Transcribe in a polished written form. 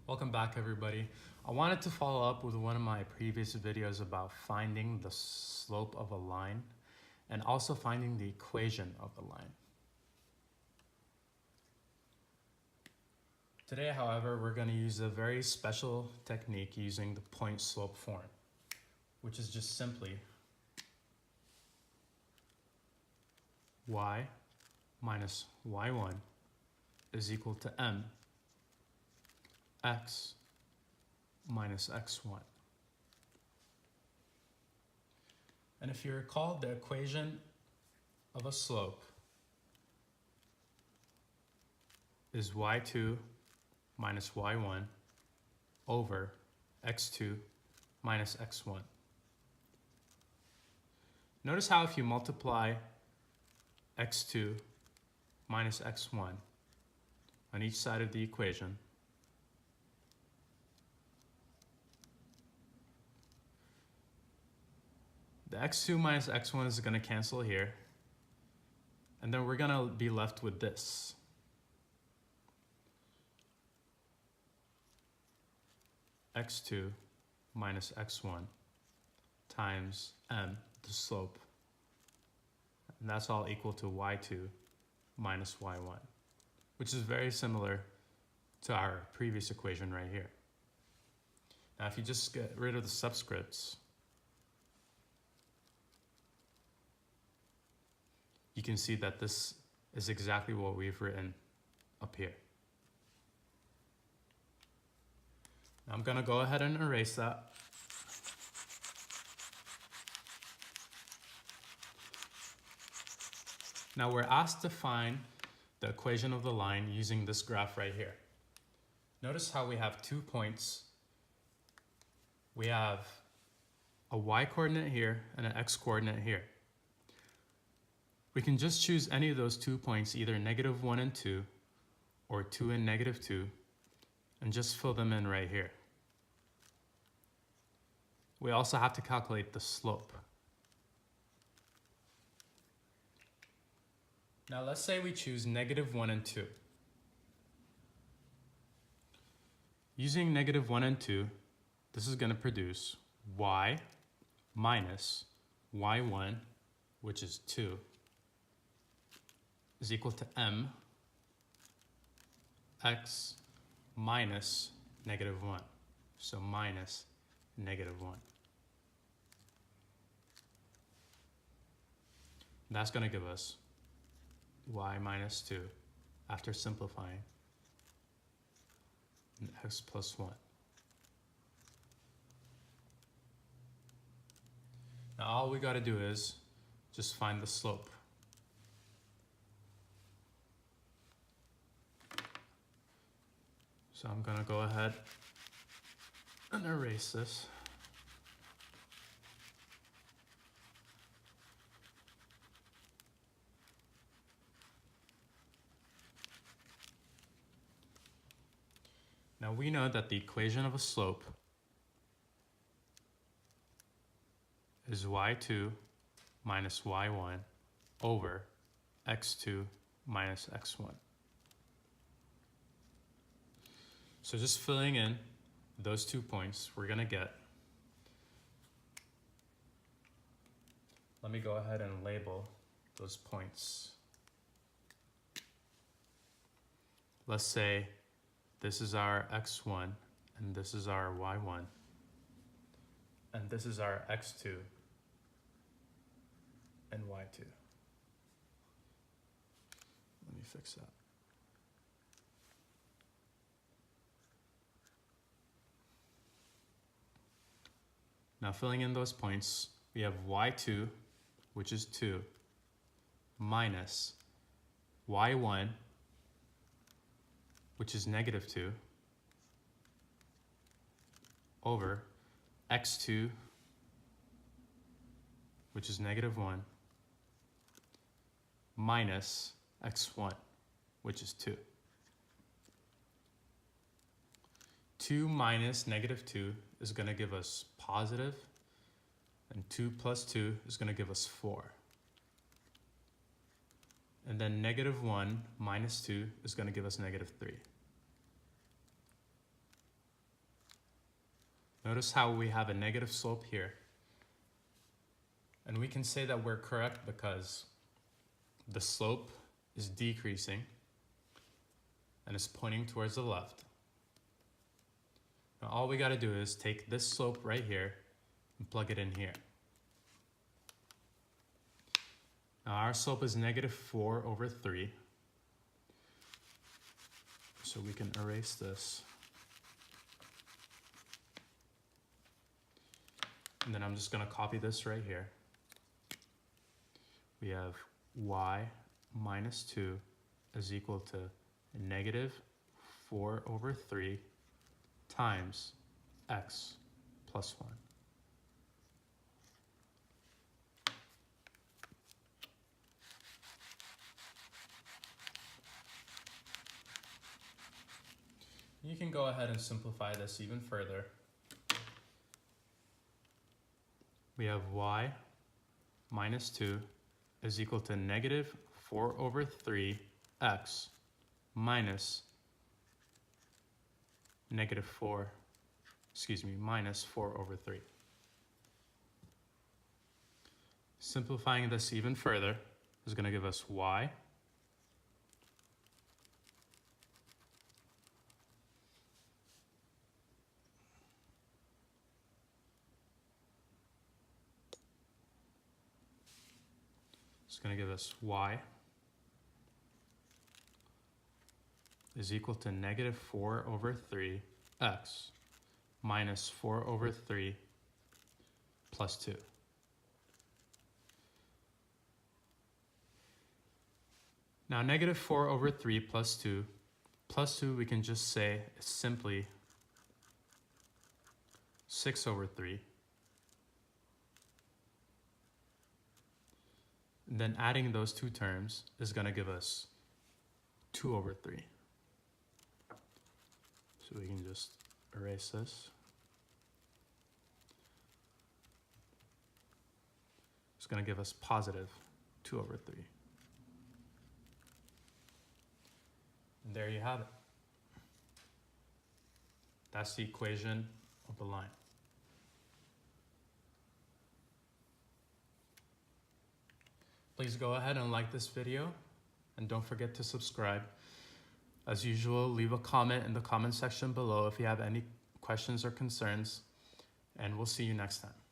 Welcome back, everybody. I wanted to follow up with one of my previous videos about finding the slope of a line and also finding the equation of the line. Today, however, we're going to use a very special technique using the point slope form, which is just simply y minus y1 is equal to m x minus x1. And if you recall, the equation of a slope is y2 minus y1 over x2 minus x1. Notice how if you multiply x2 minus x1 on each side of the equation, the x2 minus x1 is going to cancel here, and then we're going to be left with this. x2 minus x1 times m, the slope, and that's all equal to y2 minus y1, which is very similar to our previous equation right here. Now, if you just get rid of the subscripts, you can see that this is exactly what we've written up here. Now I'm going to go ahead and erase that. Now we're asked to find the equation of the line using this graph right here. Notice how we have 2 points. We have a y-coordinate here and an x-coordinate here. We can just choose any of those 2 points, either -1 and 2, or 2 and -2, and just fill them in right here. We also have to calculate the slope. Now let's say we choose -1 and 2. Using -1 and 2, this is going to produce y minus y1, which is 2, is equal to m x minus -1, so minus -1. That's going to give us y minus 2 after simplifying, and x plus 1. Now all we got to do is just find the slope. So I'm going to go ahead and erase this. Now we know that the equation of a slope is y2 minus y1 over x2 minus x1. So just filling in those 2 points, we're going to get, let me go ahead and label those points. Let's say this is our x1 and this is our y1 and this is our x2 and y2. Let me fix that. Now filling in those points, we have y2, which is 2, minus y1, which is -2, over x2, which is -1, minus x1, which is 2. 2 minus -2 is going to give us positive, and 2 plus 2 is going to give us 4. And then -1 minus 2 is going to give us -3. Notice how we have a negative slope here. And we can say that we're correct because the slope is decreasing and is pointing towards the left. Now all we got to do is take this slope right here and plug it in here. Now our slope is -4/3. So we can erase this. And then I'm just going to copy this right here. We have y minus 2 is equal to -4/3 times x plus 1. You can go ahead and simplify this even further. We have y minus 2 is equal to -4/3 x minus -4/3. Simplifying this even further is going to give us y It's going to give us y is equal to -4/3 x minus 4/3 plus 2. Now -4/3 plus 2 we can just say is simply 6/3. And then adding those two terms is going to give us 2/3. So we can just erase this. It's going to give us positive 2/3. And there you have it. That's the equation of the line. Please go ahead and like this video, and don't forget to subscribe. As usual, leave a comment in the comment section below if you have any questions or concerns, and we'll see you next time.